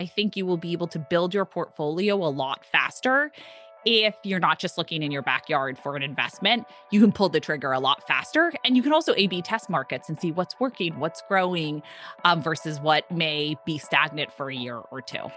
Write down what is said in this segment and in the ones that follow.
I think you will be able to build your portfolio a lot faster if you're not just looking in your backyard for an investment. You can pull the trigger a lot faster, and you can also A/B test markets and see what's working, what's growing, versus what may be stagnant for a year or two.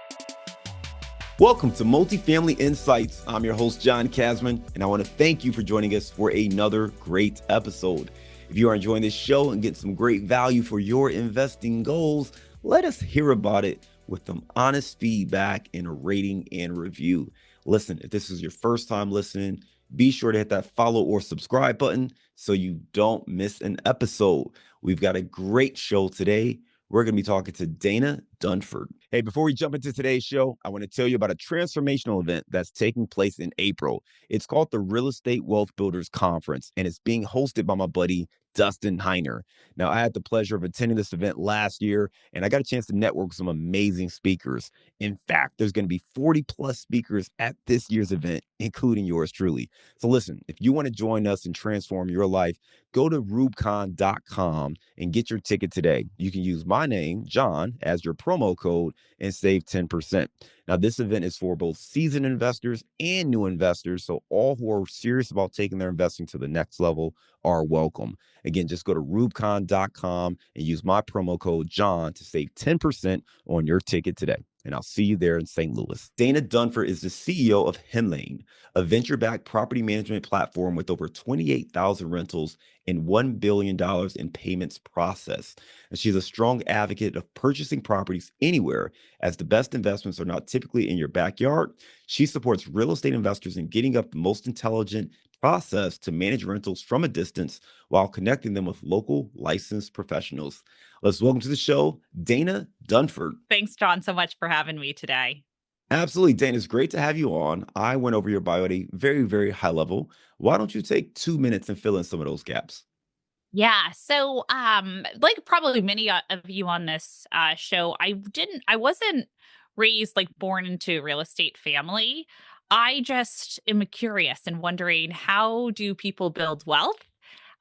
Welcome to Multifamily Insights. I'm your host, John Casman, and I want to thank you for joining us for another great episode. If you are enjoying this show and getting some great value for your investing goals, let us hear about it with some honest feedback and a rating and review. Listen, if this is your first time listening, be sure to hit that follow or subscribe button so you don't miss an episode. We've got a great show today. We're going to be talking to Dana Dunford. Hey, before we jump into today's show, I want to tell you about a transformational event that's taking place in April. It's called the Real Estate Wealth Builders Conference, and it's being hosted by my buddy, Dustin Heiner. Now, I had the pleasure of attending this event last year, and I got a chance to network with some amazing speakers. In fact, there's going to be 40 plus speakers at this year's event, including yours truly. So listen, if you want to join us and transform your life, go to rubcon.com and get your ticket today. You can use my name, John, as your promo code and save 10%. Now, this event is for both seasoned investors and new investors, so all who are serious about taking their investing to the next level are welcome. Again, just go to rubcon.com and use my promo code John to save 10% on your ticket today. And I'll see you there in St. Louis. Dana Dunford is the CEO of Hemlane, a venture-backed property management platform with over 28,000 rentals and $1 billion in payments processed. And she's a strong advocate of purchasing properties anywhere, as the best investments are not typically in your backyard. She supports real estate investors in getting up the most intelligent process to manage rentals from a distance while connecting them with local licensed professionals. Let's welcome to the show, Dana Dunford. Thanks, John, so much for having me today. Absolutely, Dana. It's great to have you on. I went over your bio at a very, very high level. Why don't you take 2 minutes and fill in some of those gaps? Yeah. So, like probably many of you on this show, I wasn't raised like born into a real estate family. I just am curious and wondering, how do people build wealth?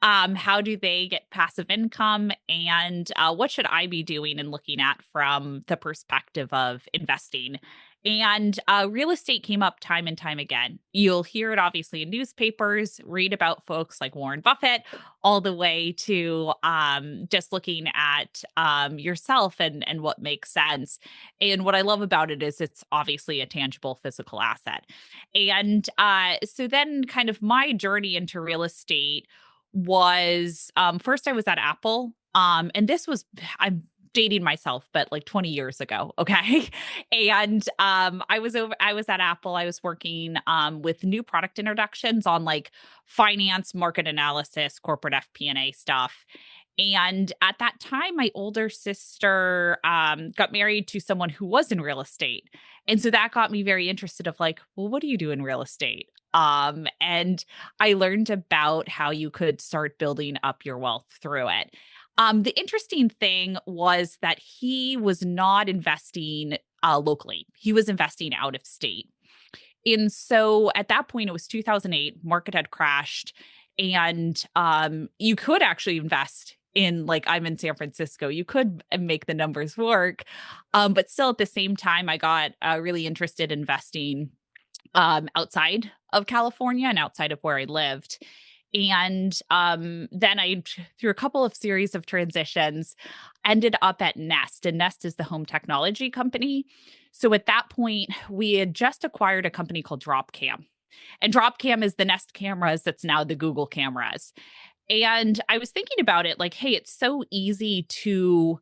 How do they get passive income? And what should I be doing and looking at from the perspective of investing? And real estate came up time and time again. You'll hear it obviously in newspapers, read about folks like Warren Buffett, all the way to just looking at yourself and what makes sense. And what I love about it is it's obviously a tangible physical asset. And so then kind of my journey into real estate was first I was at Apple. And this was, I'm dating myself, but like 20 years ago. Okay. And I was at Apple. I was working with new product introductions on like finance, market analysis, corporate FP&A stuff. And at that time, my older sister got married to someone who was in real estate. And so that got me very interested of like, well, what do you do in real estate? And I learned about how you could start building up your wealth through it. The interesting thing was that he was not investing locally. He was investing out of state. And so at that point, it was 2008, market had crashed, and you could actually invest in, like, I'm in San Francisco. You could make the numbers work. But still at the same time, I got really interested in investing outside of California and outside of where I lived. And then through a couple of series of transitions, ended up at Nest. And Nest is the home technology company. So at that point, we had just acquired a company called Dropcam. And Dropcam is the Nest cameras that's now the Google cameras. And I was thinking about it like, hey, it's so easy to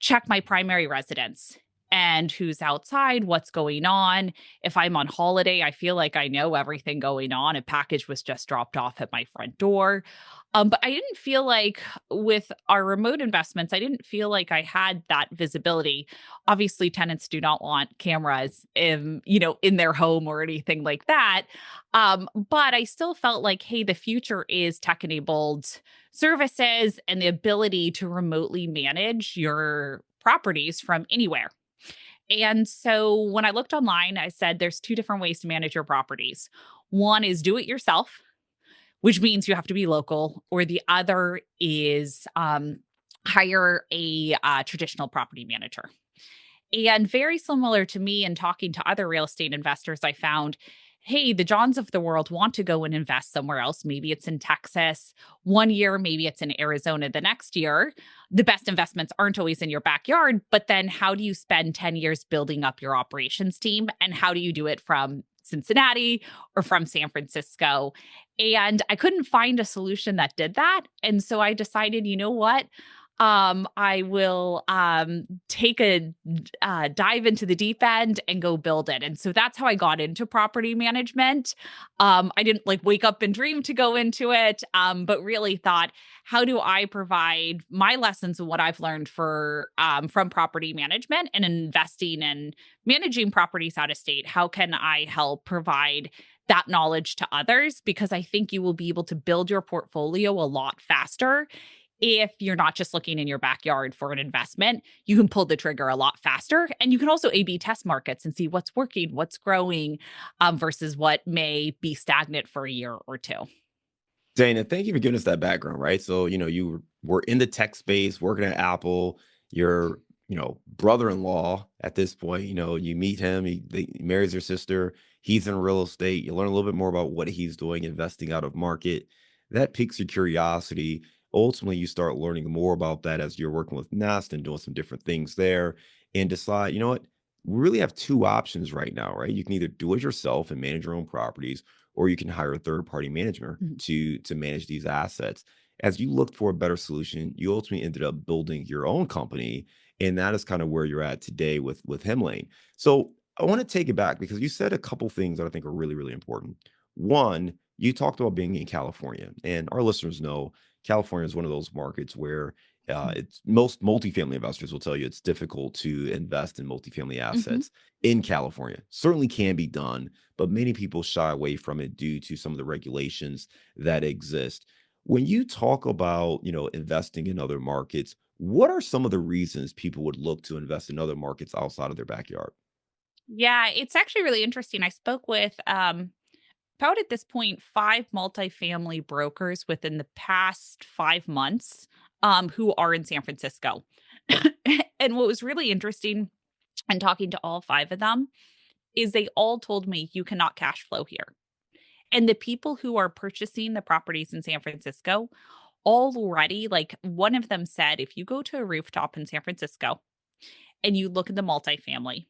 check my primary residence and who's outside, what's going on. If I'm on holiday, I feel like I know everything going on. A package was just dropped off at my front door. But I didn't feel like with our remote investments, I didn't feel like I had that visibility. Obviously, tenants do not want cameras in their home or anything like that. But I still felt like, hey, the future is tech-enabled services and the ability to remotely manage your properties from anywhere. And so when I looked online, I said there's two different ways to manage your properties. One is do it yourself, which means you have to be local, or the other is hire a traditional property manager. And very similar to me and talking to other real estate investors, I found, hey, the Johns of the world want to go and invest somewhere else. Maybe it's in Texas one year, maybe it's in Arizona the next year. The best investments aren't always in your backyard, but then how do you spend 10 years building up your operations team? And how do you do it from Cincinnati or from San Francisco? And I couldn't find a solution that did that. And so I decided, you know what? I will take a dive into the deep end and go build it. And so that's how I got into property management. I didn't like wake up and dream to go into it, but really thought, how do I provide my lessons and what I've learned for from property management and investing and managing properties out of state? How can I help provide that knowledge to others? Because I think you will be able to build your portfolio a lot faster if you're not just looking in your backyard for an investment. You can pull the trigger a lot faster. And you can also A B test markets and see what's working, what's growing, versus what may be stagnant for a year or two. Dana, thank you for giving us that background, right? So, you were in the tech space, working at Apple. Your, brother-in-law at this point, you meet him, he marries your sister. He's in real estate. You learn a little bit more about what he's doing, investing out of market. That piques your curiosity. Ultimately, you start learning more about that as you're working with Nest and doing some different things there, and decide, you know what? We really have two options right now, right? You can either do it yourself and manage your own properties, or you can hire a third party manager Mhm. to manage these assets. As you looked for a better solution, you ultimately ended up building your own company, and that is kind of where you're at today with Hemlane. So I want to take it back because you said a couple things that I think are really, really important. One, you talked about being in California, and our listeners know California is one of those markets where it's most multifamily investors will tell you it's difficult to invest in multifamily Mhm. assets in California. Certainly can be done, but many people shy away from it due to some of the regulations that exist. When you talk about, investing in other markets, what are some of the reasons people would look to invest in other markets outside of their backyard? Yeah, it's actually really interesting. I spoke with about at this point 5 multifamily brokers within the past 5 months who are in San Francisco. And what was really interesting and talking to all 5 of them is they all told me you cannot cash flow here. And the people who are purchasing the properties in San Francisco already, like one of them said, if you go to a rooftop in San Francisco and you look at the multifamily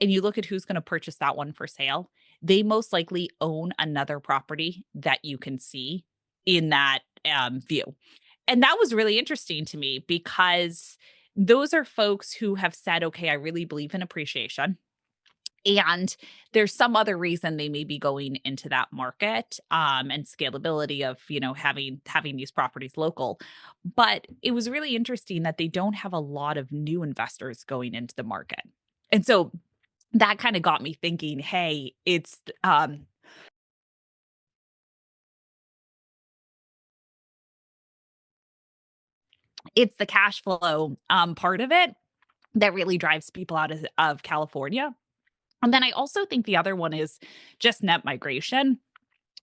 and you look at who's going to purchase that one for sale, they most likely own another property that you can see in that view. And that was really interesting to me because those are folks who have said, okay, I really believe in appreciation. And there's some other reason they may be going into that market, and scalability of, having these properties local. But it was really interesting that they don't have a lot of new investors going into the market. And so that kind of got me thinking, hey, it's the cash flow part of it that really drives people out of California. And then I also think the other one is just net migration.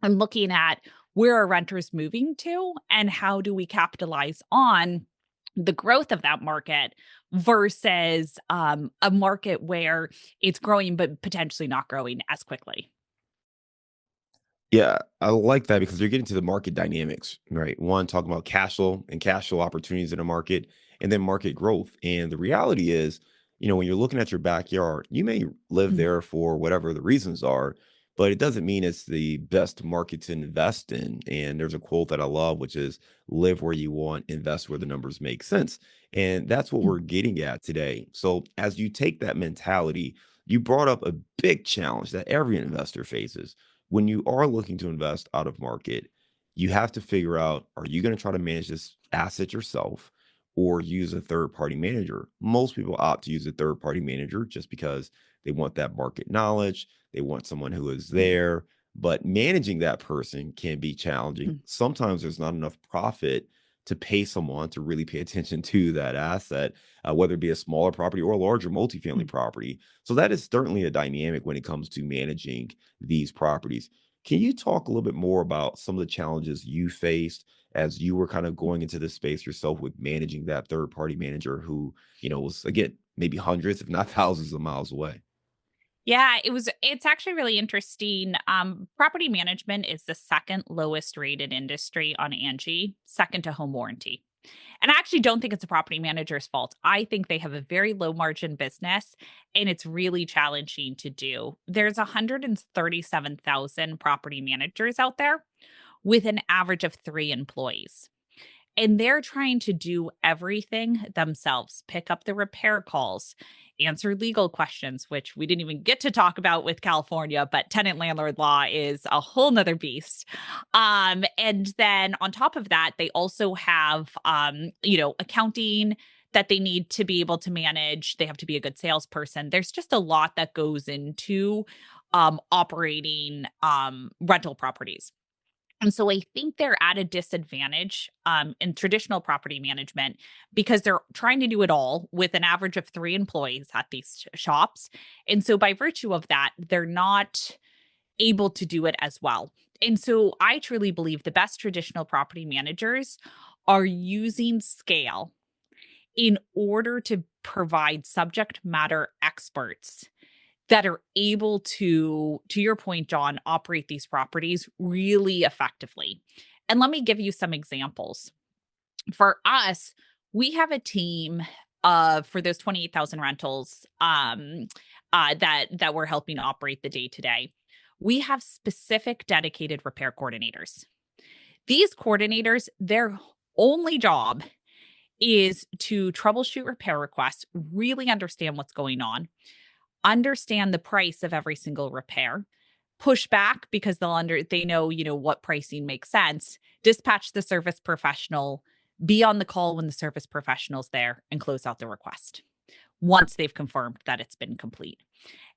I'm looking at where are renters moving to and how do we capitalize on the growth of that market versus a market where it's growing but potentially not growing as quickly. Yeah, I like that because you're getting to the market dynamics, right? One, talking about cash flow and cash flow opportunities in the market, and then market growth. And the reality is, when you're looking at your backyard, you may live Mm, there for whatever the reasons are, but it doesn't mean it's the best market to invest in. And there's a quote that I love, which is live where you want, invest where the numbers make sense. And that's what mm, we're getting at today. So as you take that mentality, you brought up a big challenge that every investor faces when you are looking to invest out of market. You have to figure out, are you going to try to manage this asset yourself or use a third party manager? Most people opt to use a third party manager just because they want that market knowledge, they want someone who is mm, there, but managing that person can be challenging. mm, Sometimes there's not enough profit to pay someone to really pay attention to that asset, whether it be a smaller property or a larger multifamily mm. property. So that is certainly a dynamic when it comes to managing these properties. Can you talk a little bit more about some of the challenges you faced as you were kind of going into this space yourself with managing that third party manager who, was again maybe hundreds, if not thousands of miles away. Yeah, it's actually really interesting. Property management is the second lowest rated industry on Angie, second to home warranty. And I actually don't think it's a property manager's fault. I think they have a very low margin business and it's really challenging to do. There's 137,000 property managers out there with an average of 3 employees. And they're trying to do everything themselves, pick up the repair calls, answer legal questions, which we didn't even get to talk about with California, but tenant landlord law is a whole nother beast. And then on top of that, they also have, accounting that they need to be able to manage. They have to be a good salesperson. There's just a lot that goes into operating rental properties. And so I think they're at a disadvantage in traditional property management because they're trying to do it all with an average of 3 employees at these shops. And so by virtue of that, they're not able to do it as well. And so I truly believe the best traditional property managers are using scale in order to provide subject matter experts that are able to your point, John, operate these properties really effectively. And let me give you some examples. For us, we have a team of for those 28,000 rentals that we're helping operate the day to day. We have specific dedicated repair coordinators. These coordinators, their only job is to troubleshoot repair requests, really understand what's going on, understand the price of every single repair, push back because they know, what pricing makes sense, dispatch the service professional, be on the call when the service professional's there and close out the request once they've confirmed that it's been complete.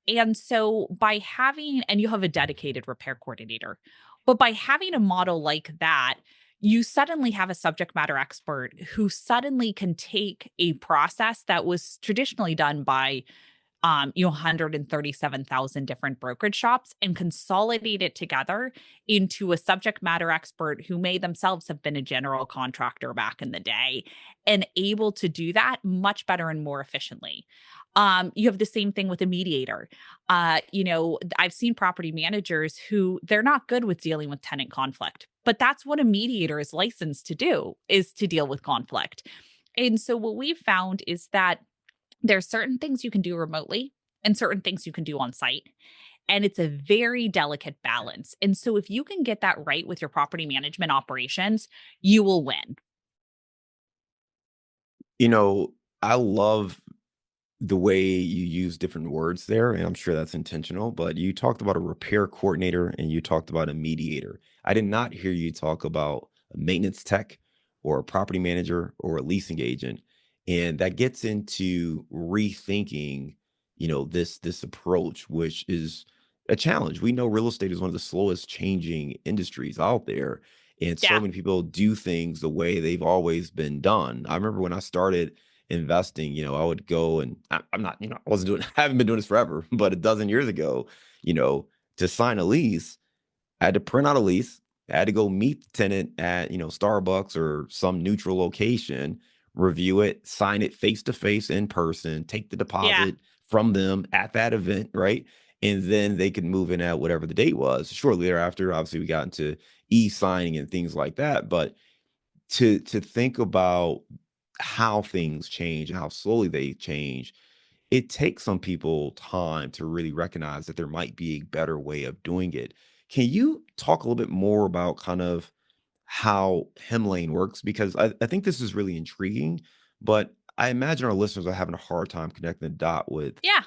And so by having and you have a dedicated repair coordinator. But by having a model like that, you suddenly have a subject matter expert who suddenly can take a process that was traditionally done by 137,000 different brokerage shops and consolidate it together into a subject matter expert who may themselves have been a general contractor back in the day and able to do that much better and more efficiently. You have the same thing with a mediator. I've seen property managers who they're not good with dealing with tenant conflict, but that's what a mediator is licensed to do, is to deal with conflict. And so what we've found is that there's certain things you can do remotely and certain things you can do on site. And it's a very delicate balance. And so if you can get that right with your property management operations, you will win. You know, I love the way you use different words there, and I'm sure that's intentional, but you talked about a repair coordinator and you talked about a mediator. I did not hear you talk about a maintenance tech or a property manager or a leasing agent. And that gets into rethinking, this approach, which is a challenge. We know real estate is one of the slowest changing industries out there. And so Yeah. many people do things the way they've always been done. I remember when I started investing, I would go and I'm not, I wasn't doing, I haven't been doing this forever, but a dozen years ago, you know, to sign a lease, I had to print out a lease. I had to go meet the tenant at, Starbucks or some neutral location, review it, sign it face to face in person, take the Yeah. deposit from them at that event, right? And then they could move in at whatever the date was. Shortly thereafter, obviously, we got into e-signing and things like that. But to think about how things change and how slowly they change, it takes some people time to really recognize that there might be a better way of doing it. Can you talk a little bit more about kind of how Hemlane works? Because I think this is really intriguing, but I imagine our listeners are having a hard time connecting the dot with, Yeah.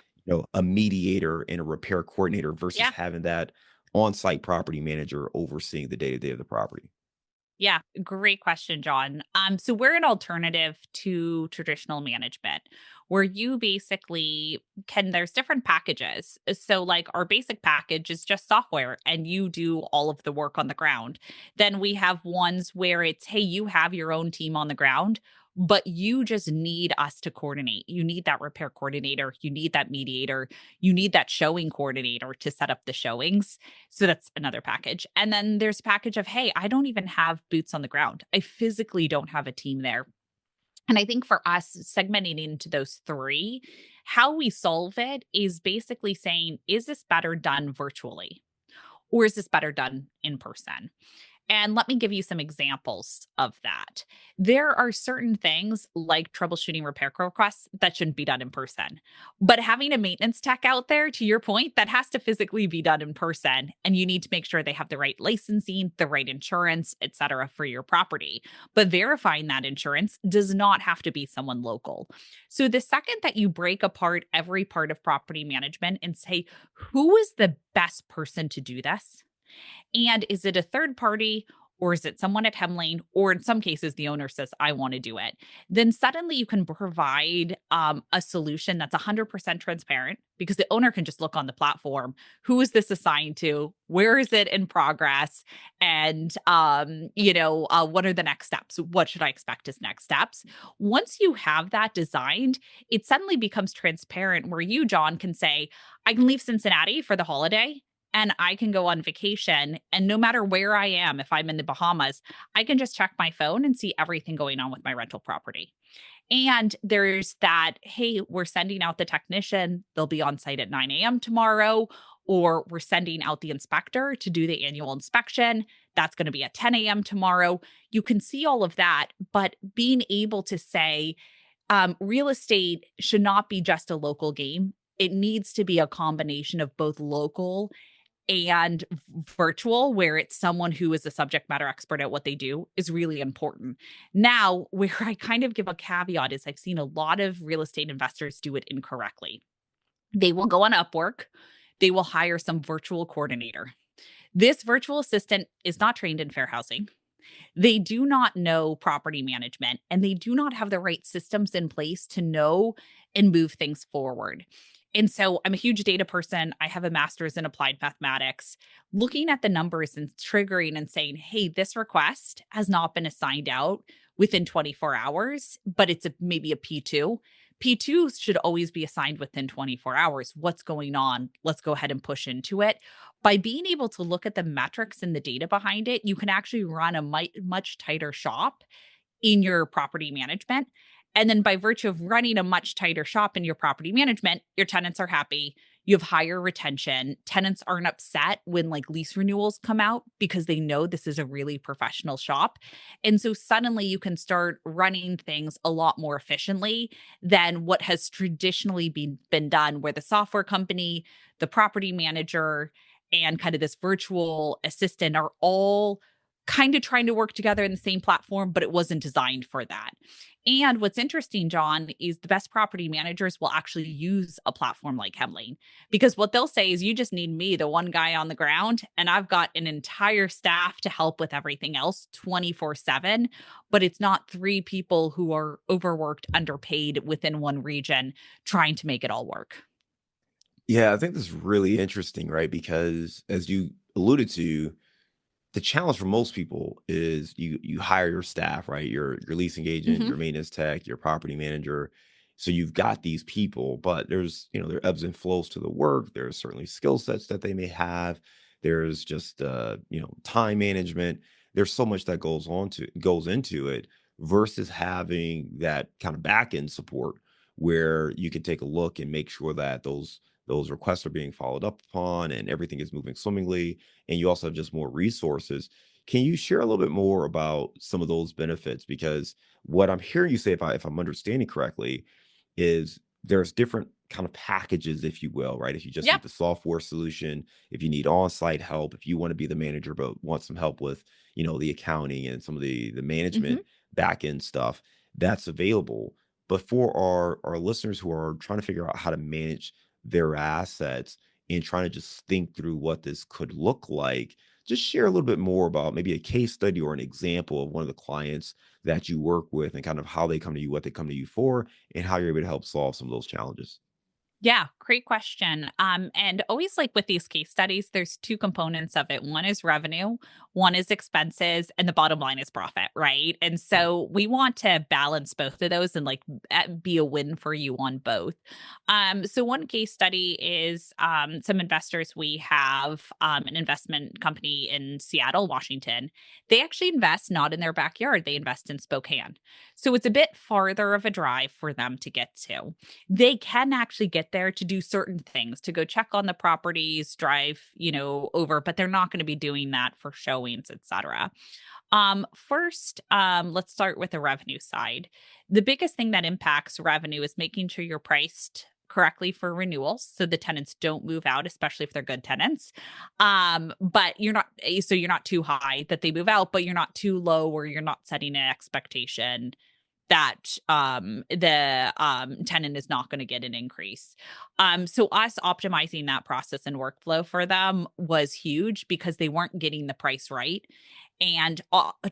a mediator and a repair coordinator versus Yeah. having that on-site property manager overseeing the day-to-day of the property. Yeah, great question, John. So we're an alternative to traditional management where you basically there's different packages. So like our basic package is just software and you do all of the work on the ground. Then we have ones where it's, hey, you have your own team on the ground, but you just need us to coordinate. You need that repair coordinator, you need that mediator, you need that showing coordinator to set up the showings. So that's another package. And then there's a package of, hey, I don't even have boots on the ground. I physically don't have a team there. And I think for us, segmenting into those three, how we solve it is basically saying, is this better done virtually or is this better done in person? And let me give you some examples of that. There are certain things like troubleshooting repair requests that shouldn't be done in person. But having a maintenance tech out there, to your point, that has to physically be done in person. And you need to make sure they have the right licensing, the right insurance, et cetera, for your property. But verifying that insurance does not have to be someone local. So the second that you break apart every part of property management and say, who is the best person to do this? And is it a third party or is it someone at Hemlane? Or in some cases, the owner says, I want to do it. Then suddenly you can provide a solution that's 100% transparent because the owner can just look on the platform. Who is this assigned to? Where is it in progress? And, what are the next steps? What should I expect as next steps? Once you have that designed, it suddenly becomes transparent where you, John, can say, I can leave Cincinnati for the holiday and I can go on vacation. And no matter where I am, if I'm in the Bahamas, I can just check my phone and see everything going on with my rental property. And there's that, hey, we're sending out the technician. They'll be on site at 9 a.m. tomorrow, or we're sending out the inspector to do the annual inspection. That's going to be at 10 a.m. tomorrow. You can see all of that, but being able to say, real estate should not be just a local game. It needs to be a combination of both local and virtual, where it's someone who is a subject matter expert at what they do, is really important. Now, where I kind of give a caveat is I've seen a lot of real estate investors do it incorrectly. They will go on Upwork, they will hire some virtual coordinator. This virtual assistant is not trained in fair housing. They do not know property management and they do not have the right systems in place to know and move things forward. And so I'm a huge data person. I have a master's in applied mathematics. Looking at the numbers and triggering and saying, hey, this request has not been assigned out within 24 hours, but it's maybe a P2. P2s should always be assigned within 24 hours. What's going on? Let's go ahead and push into it. By being able to look at the metrics and the data behind it, you can actually run a much tighter shop in your property management. And then by virtue of running a much tighter shop in your property management, your tenants are happy. You have higher retention. Tenants aren't upset when like lease renewals come out because they know this is a really professional shop. And so suddenly you can start running things a lot more efficiently than what has traditionally been done, where the software company, the property manager, and kind of this virtual assistant are all kind of trying to work together in the same platform, but it wasn't designed for that. And what's interesting, John, is the best property managers will actually use a platform like Hemlane because what they'll say is, you just need me, the one guy on the ground, and I've got an entire staff to help with everything else 24/7. But it's not three people who are overworked, underpaid within one region trying to make it all work. Yeah, I think this is really interesting, right? Because as you alluded to, the challenge for most people is you hire your staff, right? Your leasing agent, Hmm. your maintenance tech, your property manager. So you've got these people, but there's, there are ebbs and flows to the work. There's certainly skill sets that they may have. There's just time management. There's so much that goes into it versus having that kind of back end support where you can take a look and make sure that those requests are being followed up upon and everything is moving swimmingly, and you also have just more resources. Can you share a little bit more about some of those benefits? Because what I'm hearing you say, if I'm understanding correctly, is there's different kind of packages, if you will, right? If you just Yeah. need the software solution, if you need on-site help, if you want to be the manager but want some help with, the accounting and some of the Hmm. management back end stuff, that's available. But for our listeners who are trying to figure out how to manage their assets and trying to just think through what this could look like, just share a little bit more about maybe a case study or an example of one of the clients that you work with and kind of how they come to you, what they come to you for, and how you're able to help solve some of those challenges. Yeah, great question. And always like with these case studies, there's two components of it. One is revenue, one is expenses, and the bottom line is profit, right? And so we want to balance both of those and like be a win for you on both. So one case study is some investors. We have an investment company in Seattle, Washington. They actually invest not in their backyard; they invest in Spokane. So it's a bit farther of a drive for them to get to. They can actually get there to do certain things, to go check on the properties, drive, over, but they're not going to be doing that for showings, etc. First, let's start with the revenue side. The biggest thing that impacts revenue is making sure you're priced correctly for renewals so the tenants don't move out, especially if they're good tenants. But you're not too high that they move out, but you're not too low where you're not setting an expectation that the tenant is not going to get an increase. So us optimizing that process and workflow for them was huge because they weren't getting the price right. And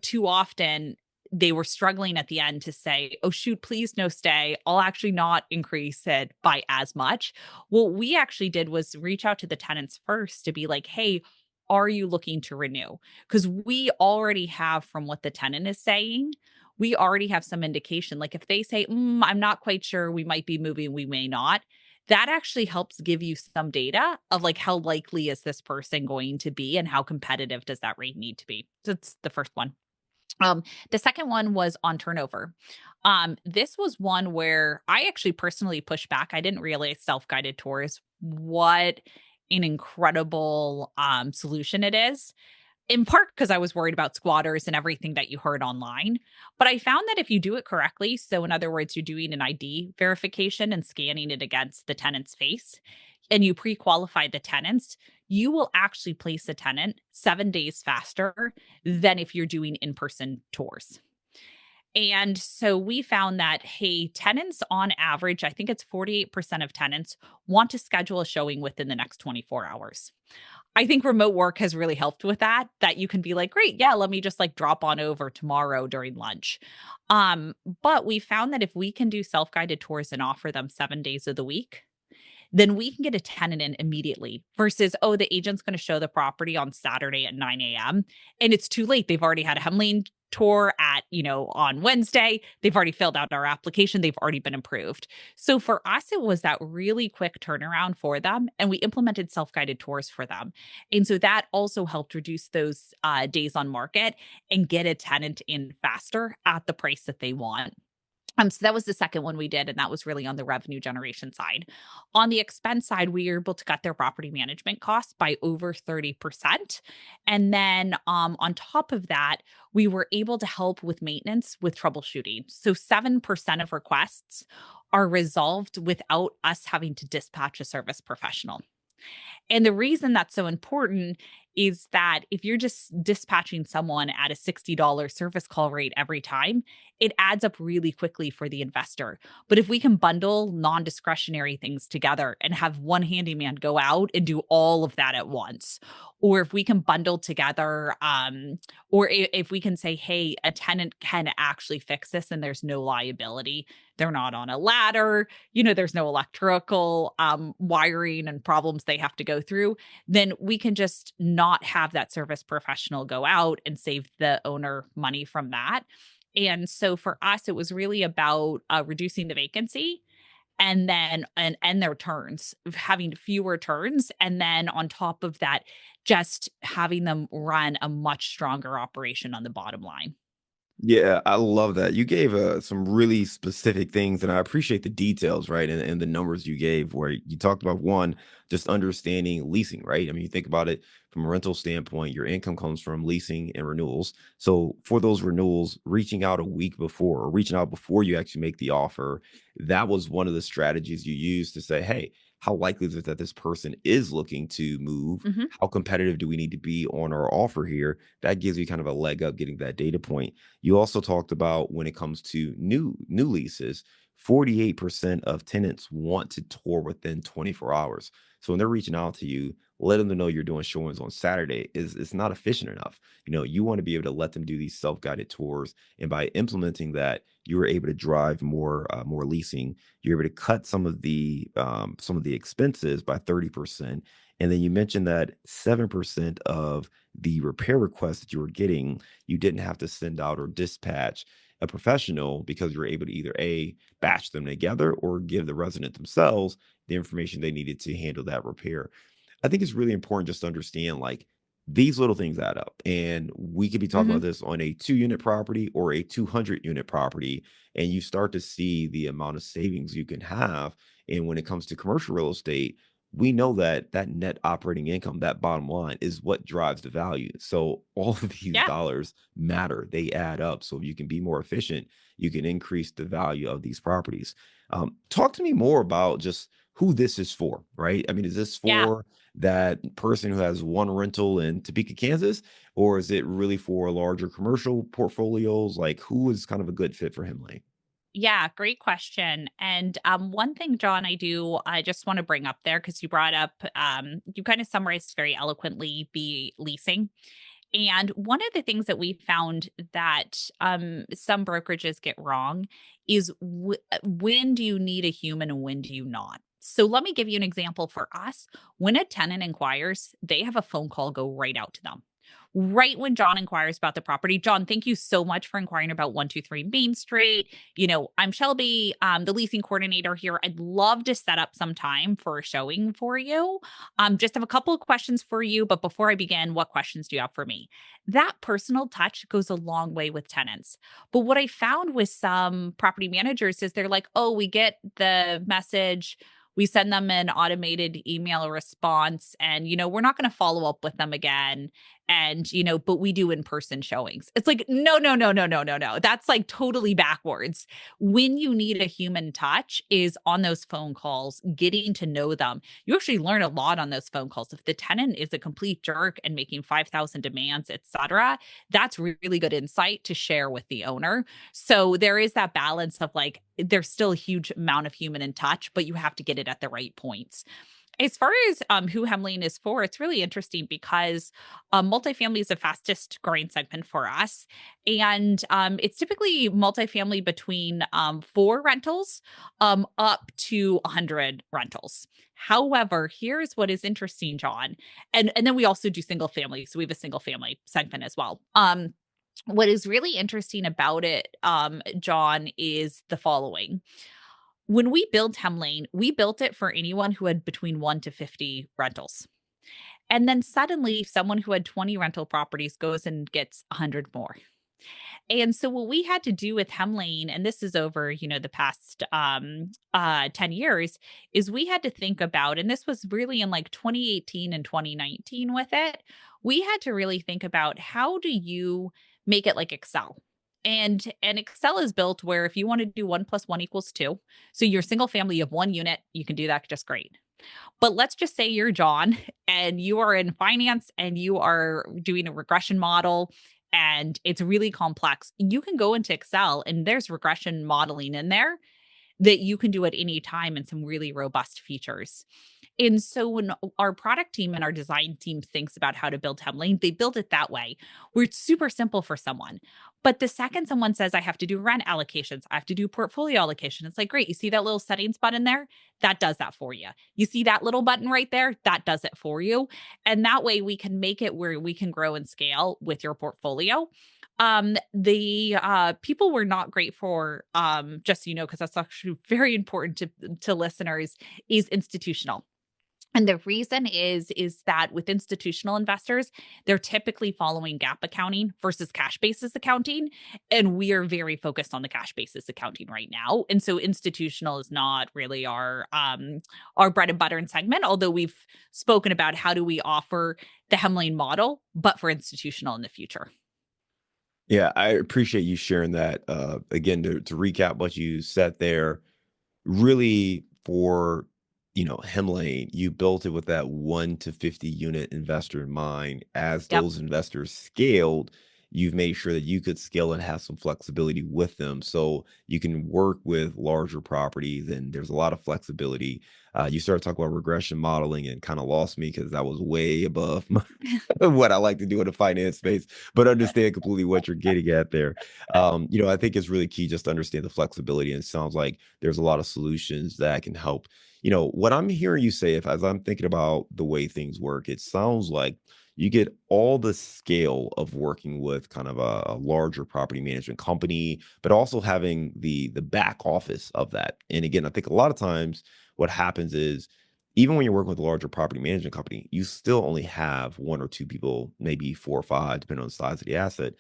too often they were struggling at the end to say, oh, shoot, please no stay. I'll actually not increase it by as much. What we actually did was reach out to the tenants first to be like, hey, are you looking to renew? Because we already have from what the tenant is saying, we already have some indication. Like if they say, I'm not quite sure, we might be moving, we may not. That actually helps give you some data of like how likely is this person going to be and how competitive does that rate need to be. So that's the first one. The second one was on turnover. This was one where I actually personally pushed back. I didn't realize self-guided tours, what an incredible solution it is, in part because I was worried about squatters and everything that you heard online. But I found that if you do it correctly, so in other words, you're doing an ID verification and scanning it against the tenant's face, and you pre qualify the tenants, you will actually place a tenant 7 days faster than if you're doing in person tours. And so we found that, hey, tenants on average, I think it's 48% of tenants want to schedule a showing within the next 24 hours. I think remote work has really helped with that you can be like, great, yeah, let me just like drop on over tomorrow during lunch. But we found that if we can do self-guided tours and offer them 7 days of the week, then we can get a tenant in immediately versus, oh, the agent's going to show the property on Saturday at 9 a.m. and it's too late. They've already had a Hemlane tour at, on Wednesday. They've already filled out our application. They've already been approved. So for us, it was that really quick turnaround for them. And we implemented self-guided tours for them. And so that also helped reduce those days on market and get a tenant in faster at the price that they want. So that was the second one we did, and that was really on the revenue generation side. On the expense side, we were able to cut their property management costs by over 30%. And then on top of that, we were able to help with maintenance with troubleshooting. So 7% of requests are resolved without us having to dispatch a service professional. And the reason that's so important is that if you're just dispatching someone at a $60 service call rate every time, it adds up really quickly for the investor. But if we can bundle non discretionary things together and have one handyman go out and do all of that at once, or if we can bundle together, if we can say, hey, a tenant can actually fix this and there's no liability, they're not on a ladder, there's no electrical wiring and problems they have to go through, then we can just not have that service professional go out and save the owner money from that. And so for us, it was really about reducing the vacancy and then and their turns, having fewer turns. And then on top of that, just having them run a much stronger operation on the bottom line. Yeah, I love that. You gave some really specific things, and I appreciate the details, right? And the numbers you gave, where you talked about one, just understanding leasing, right? I mean, you think about it from a rental standpoint, your income comes from leasing and renewals. So for those renewals, reaching out a week before or reaching out before you actually make the offer, that was one of the strategies you used to say, hey, how likely is it that this person is looking to move? Mhm. How competitive do we need to be on our offer here? That gives you kind of a leg up getting that data point. You also talked about when it comes to new leases, 48% of tenants want to tour within 24 hours. So when they're reaching out to you, let them know you're doing showings on Saturday is it's not efficient enough. You want to be able to let them do these self-guided tours, and by implementing that, you were able to drive more leasing. You're able to cut some of the expenses by 30%. And then you mentioned that 7% of the repair requests that you were getting, you didn't have to send out or dispatch a professional because you're able to either A, batch them together or give the resident themselves the information they needed to handle that repair. I think it's really important just to understand like these little things add up. And we could be talking Hmm. about this on a 2 unit property or a 200 unit property. And you start to see the amount of savings you can have. And when it comes to commercial real estate, we know that that net operating income, that bottom line is what drives the value. So all of these Yeah. dollars matter, they add up. So if you can be more efficient, you can increase the value of these properties. Talk to me more about just who this is for, right? I mean, is this Yeah. for that person who has one rental in Topeka, Kansas, or is it really for larger commercial portfolios? Like, who is kind of a good fit for Himlane? Yeah, great question. And one thing, John, I just want to bring up there because you brought up, you kind of summarized very eloquently the leasing. And one of the things that we found that some brokerages get wrong is when do you need a human and when do you not? So let me give you an example for us. When a tenant inquires, they have a phone call go right out to them. Right when John inquires about the property, John, thank you so much for inquiring about 123 Main Street. I'm Shelby, the leasing coordinator here. I'd love to set up some time for a showing for you. Just have a couple of questions for you, but before I begin, what questions do you have for me? That personal touch goes a long way with tenants. But what I found with some property managers is they're like, oh, we get the message. We send them an automated email response, and we're not going to follow up with them again. And but we do in-person showings. It's like, no, no, no, no, no, no, no. That's like totally backwards. When you need a human touch is on those phone calls, getting to know them. You actually learn a lot on those phone calls. If the tenant is a complete jerk and making 5,000 demands, etc., that's really good insight to share with the owner. So there is that balance of like there's still a huge amount of human in touch, but you have to get it at the right points. As far as who Hemlane is for, it's really interesting because multifamily is the fastest growing segment for us. And it's typically multifamily between 4 rentals up to 100 rentals. However, here's what is interesting, John. And then we also do single family. So we have a single family segment as well. What is really interesting about it, John, is the following. When we built Hemlane, we built it for anyone who had between 1 to 50 rentals. And then suddenly someone who had 20 rental properties goes and gets 100 more. And so what we had to do with Hemlane, and this is over, the past 10 years, is we had to think about, and this was really in like 2018 and 2019 with it, we had to really think about how do you make it like Excel? And Excel is built where if you want to do 1 + 1 = 2, so your single family of 1 unit, you can do that just great. But let's just say you're John and you are in finance and you are doing a regression model and it's really complex. You can go into Excel and there's regression modeling in there that you can do at any time and some really robust features. And so when our product team and our design team thinks about how to build Hemlane, they build it that way, where it's super simple for someone. But the second someone says, I have to do rent allocations, I have to do portfolio allocation, it's like, great. You see that little settings button there? That does that for you. You see that little button right there? That does it for you. And that way we can make it where we can grow and scale with your portfolio. The people were not great for just so you know, because that's actually very important to listeners, is institutional. And the reason is that with institutional investors, they're typically following gap accounting versus cash basis accounting, and we are very focused on the cash basis accounting right now. And so institutional is not really our bread and butter and segment, although we've spoken about how do we offer the Hemlane model, but for institutional in the future. Yeah, I appreciate you sharing that. Again, to recap what you said there, really for Hemlane, you built it with that 1 to 50 unit investor in mind. As Yep. those investors scaled, you've made sure that you could scale and have some flexibility with them so you can work with larger properties and there's a lot of flexibility. You started talking about regression modeling and kind of lost me because that was way above what I like to do in the finance space, but understand completely what you're getting at there. I think it's really key just to understand the flexibility. And it sounds like there's a lot of solutions that can help. What I'm hearing you say, if as I'm thinking about the way things work, it sounds like you get all the scale of working with kind of a larger property management company, but also having the back office of that. And again, I think a lot of times what happens is even when you're working with a larger property management company, you still only have one or two people, maybe four or five, depending on the size of the asset,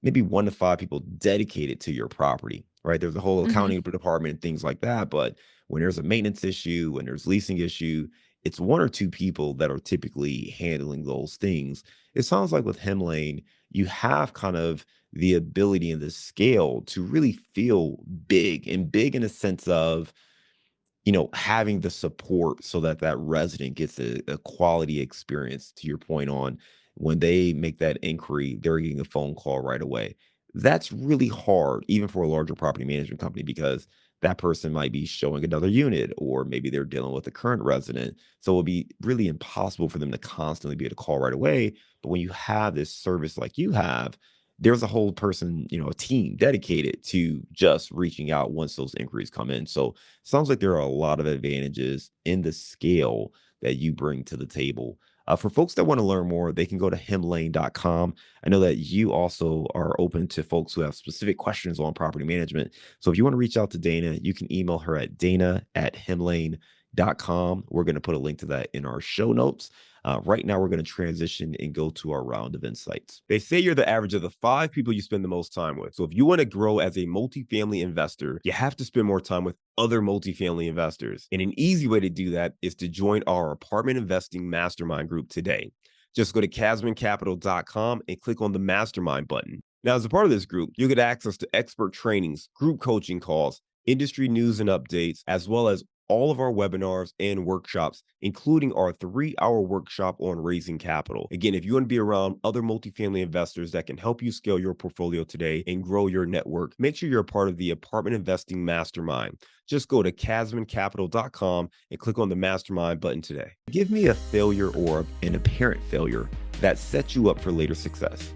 maybe 1 to 5 people dedicated to your property, right? There's a whole Mhm. accounting department and things like that, but when there's a maintenance issue, when there's leasing issue, it's 1 or 2 people that are typically handling those things. It sounds like with Hemlane, you have kind of the ability and the scale to really feel big, and big in a sense of having the support so that that resident gets a quality experience, to your point on when they make that inquiry, they're getting a phone call right away. That's really hard, even for a larger property management company, because that person might be showing another unit, or maybe they're dealing with a current resident. So it'll be really impossible for them to constantly be able to call right away. But when you have this service like you have, there's a whole person, a team dedicated to just reaching out once those inquiries come in. So sounds like there are a lot of advantages in the scale that you bring to the table. For folks that want to learn more, they can go to hemlane.com. I know that you also are open to folks who have specific questions on property management. So if you want to reach out to Dana, you can email her at dana@hemlane.com. We're going to put a link to that in our show notes. Right now, we're going to transition and go to our round of insights. They say you're the average of the 5 people you spend the most time with. So if you want to grow as a multifamily investor, you have to spend more time with other multifamily investors. And an easy way to do that is to join our apartment investing mastermind group today. Just go to casmancapital.com and click on the mastermind button. Now, as a part of this group, you'll get access to expert trainings, group coaching calls, industry news and updates, as well as all of our webinars and workshops, including our 3-hour workshop on raising capital. Again, if you want to be around other multifamily investors that can help you scale your portfolio today and grow your network, make sure you're a part of the Apartment Investing Mastermind. Just go to casmancapital.com and click on the mastermind button today. Give me a failure or an apparent failure that sets you up for later success.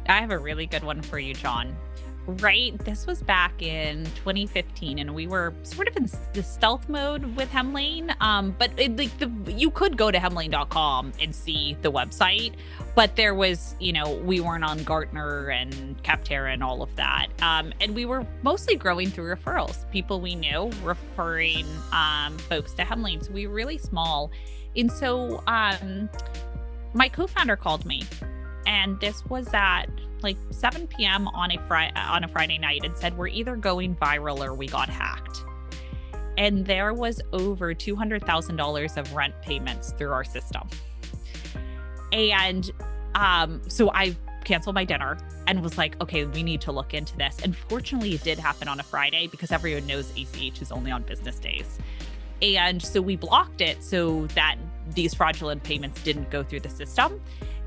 I have a really good one for you, John. Right. This was back in 2015, and we were sort of in the stealth mode with Hemlane. But you could go to hemlane.com and see the website, but there was, we weren't on Gartner and Capterra and all of that. And we were mostly growing through referrals, people we knew referring folks to Hemlane. So we were really small. And so my co-founder called me, and this was at like 7 p.m. on a Friday night, and said, we're either going viral or we got hacked. And there was over $200,000 of rent payments through our system. And so I canceled my dinner and was like, okay, we need to look into this. And fortunately, it did happen on a Friday because everyone knows ACH is only on business days. And so we blocked it so that these fraudulent payments didn't go through the system.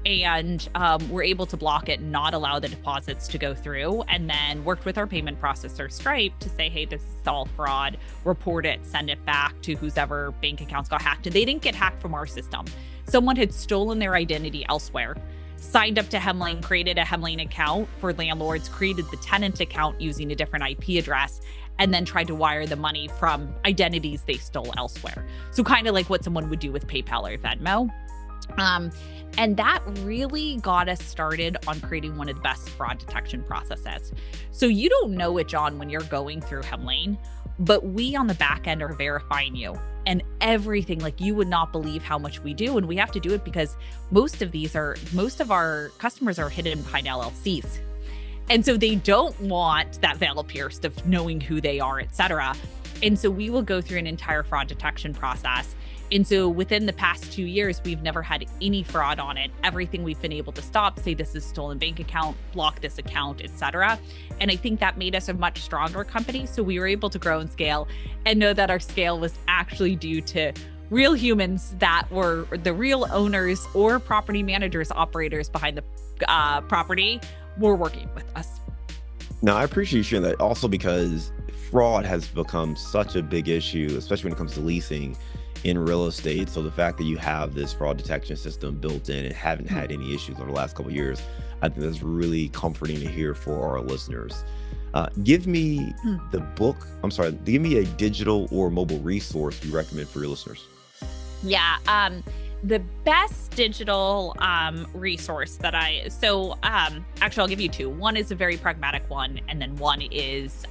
And we're able to block it, not allow the deposits to go through, and then worked with our payment processor, Stripe, to say, hey, this is all fraud, report it, send it back to whoever bank accounts got hacked. And they didn't get hacked from our system. Someone had stolen their identity elsewhere, signed up to Hemlane, created a Hemlane account for landlords, created the tenant account using a different IP address, and then tried to wire the money from identities they stole elsewhere. So kind of like what someone would do with PayPal or Venmo. And that really got us started on creating one of the best fraud detection processes. So you don't know it, John, when you're going through Hemlane, but we on the back end are verifying you and everything. Like, you would not believe how much we do. And we have to do it because most of our customers are hidden behind LLCs. And so they don't want that veil pierced of knowing who they are, et cetera. And so we will go through an entire fraud detection process. And so within the past 2 years, we've never had any fraud on it. Everything we've been able to stop, say this is stolen bank account, block this account, et cetera. And I think that made us a much stronger company. So we were able to grow and scale, and know that our scale was actually due to real humans that were the real owners or property managers, operators behind the property were working with us. Now, I appreciate you sharing that also because fraud has become such a big issue, especially when it comes to leasing in real estate. So the fact that you have this fraud detection system built in and haven't had any issues over the last couple of years, I think that's really comforting to hear for our listeners. Give me the book. I'm sorry, give me a digital or mobile resource you recommend for your listeners. Yeah. The best digital resource that actually I'll give you two. One is a very pragmatic one, and then one is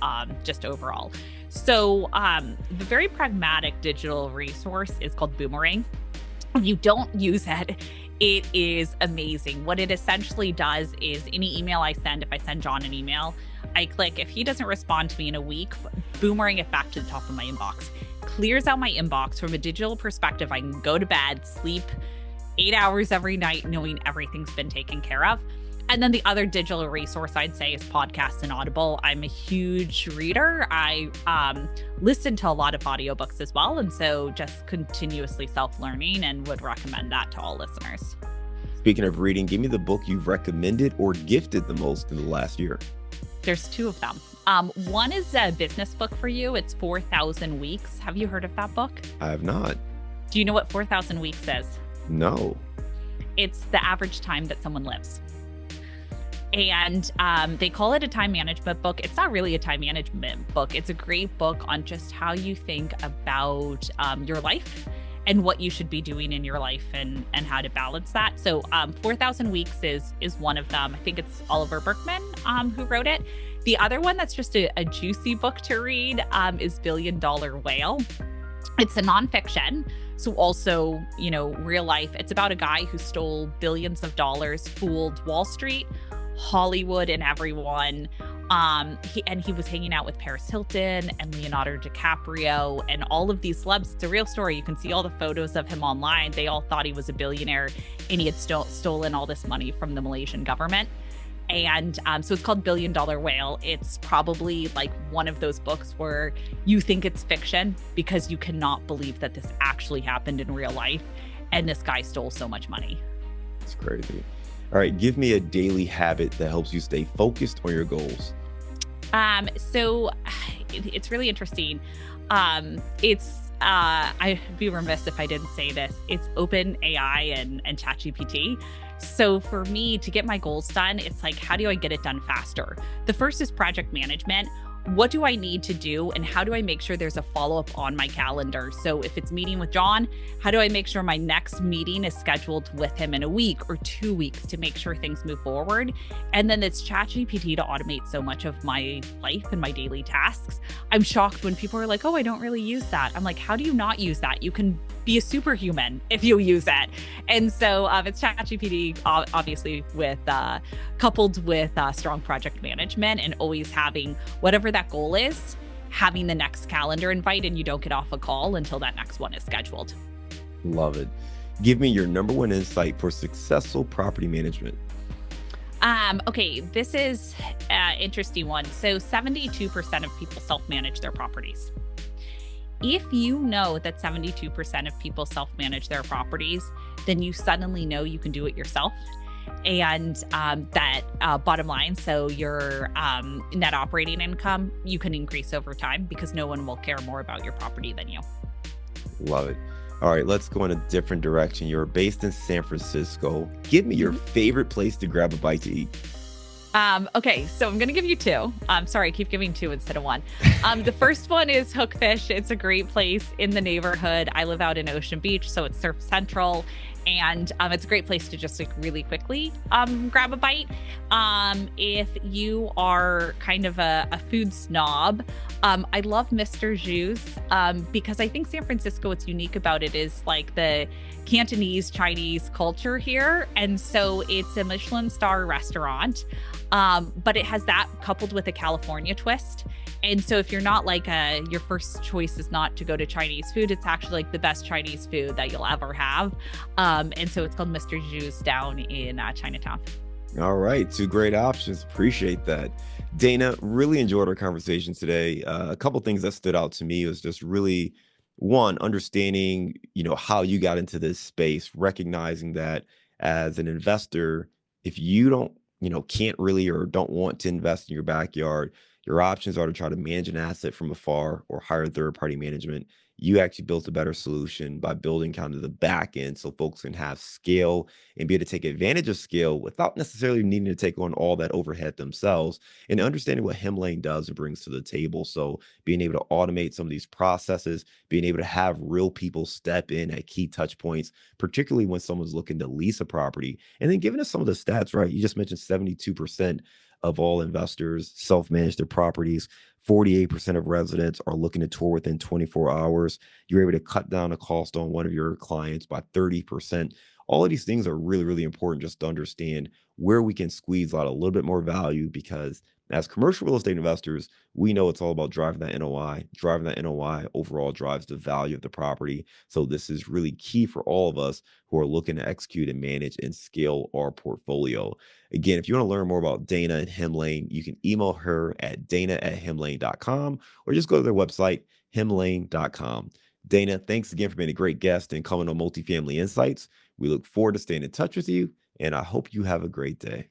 just overall. So the very pragmatic digital resource is called Boomerang. If you don't use it is amazing. What it essentially does is any email I send, if I send John an email, I click, if he doesn't respond to me in a week, boomerang it back to the top of my inbox. Clears out my inbox. From a digital perspective, I can go to bed, sleep 8 hours every night, knowing everything's been taken care of. And then the other digital resource I'd say is podcasts and Audible. I'm a huge reader. I listen to a lot of audiobooks as well. And so just continuously self-learning, and would recommend that to all listeners. Speaking of reading, give me the book you've recommended or gifted the most in the last year. There's two of them. One is a business book for you. It's 4,000 Weeks. Have you heard of that book? I have not. Do you know what 4,000 weeks is? No. It's the average time that someone lives. And they call it a time management book. It's not really a time management book. It's a great book on just how you think about your life and what you should be doing in your life, and how to balance that. So 4,000 Weeks is one of them. I think it's Oliver Berkman who wrote it. The other one that's just a juicy book to read is $1 Billion Whale. It's a nonfiction. So also, real life. It's about a guy who stole billions of dollars, fooled Wall Street, Hollywood, and everyone. He was hanging out with Paris Hilton and Leonardo DiCaprio and all of these celebs. It's a real story. You can see all the photos of him online. They all thought he was a billionaire, and he had stolen all this money from the Malaysian government. And so it's called $1 Billion Whale. It's probably like one of those books where you think it's fiction because you cannot believe that this actually happened in real life, and this guy stole so much money. It's crazy. All right, give me a daily habit that helps you stay focused on your goals. So it's really interesting. I'd be remiss if I didn't say this. It's OpenAI and ChatGPT. So for me to get my goals done, it's like, how do I get it done faster? The first is project management. What do I need to do, and how do I make sure there's a follow-up on my calendar? So if it's meeting with John, how do I make sure my next meeting is scheduled with him in a week or 2 weeks to make sure things move forward? And then it's ChatGPT to automate so much of my life and my daily tasks. I'm shocked when people are like, oh, I don't really use that. I'm like, how do you not use that? You can be a superhuman if you use it. And so it's ChatGPT, obviously, with coupled with strong project management, and always having whatever that goal is, having the next calendar invite, and you don't get off a call until that next one is scheduled. Love it. Give me your number one insight for successful property management. Okay, this is an interesting one. So 72% of people self-manage their properties. If you know that 72% of people self-manage their properties, then you suddenly know you can do it yourself. And that bottom line, so your net operating income, you can increase over time because no one will care more about your property than you. Love it. All right, let's go in a different direction. You're based in San Francisco. Give me your favorite place to grab a bite to eat. Okay, so I'm going to give you two. Sorry, I keep giving two instead of one. The first one is Hookfish. It's a great place in the neighborhood. I live out in Ocean Beach, so it's Surf Central. And it's a great place to just really quickly grab a bite. If you are kind of a food snob, I love Mr. Zhu's because I think San Francisco, what's unique about it is like the Cantonese Chinese culture here. And so it's a Michelin star restaurant, but it has that coupled with a California twist. And so if you're not like your first choice is not to go to Chinese food, it's actually like the best Chinese food that you'll ever have. And so it's called Mr. Zhu's down in Chinatown. All right, two great options. Appreciate that. Dana, really enjoyed our conversation today. A couple things that stood out to me was just really one, understanding, how you got into this space, recognizing that as an investor, if you don't, can't really or don't want to invest in your backyard, your options are to try to manage an asset from afar or hire third-party management. You actually built a better solution by building kind of the back end so folks can have scale and be able to take advantage of scale without necessarily needing to take on all that overhead themselves, and understanding what Hemlane does and brings to the table. So being able to automate some of these processes, being able to have real people step in at key touch points, particularly when someone's looking to lease a property. And then giving us some of the stats, right? You just mentioned 72% of all investors self-manage their properties. 48% of residents are looking to tour within 24 hours. You're able to cut down the cost on one of your clients by 30%. All of these things are really, really important just to understand where we can squeeze out a little bit more value, because as commercial real estate investors, we know it's all about driving that NOI. Driving that NOI overall drives the value of the property. So this is really key for all of us who are looking to execute and manage and scale our portfolio. Again, if you want to learn more about Dana and Hemlane, you can email her at dana@hemlane.com or just go to their website, hemlane.com. Dana, thanks again for being a great guest and coming on Multifamily Insights. We look forward to staying in touch with you, and I hope you have a great day.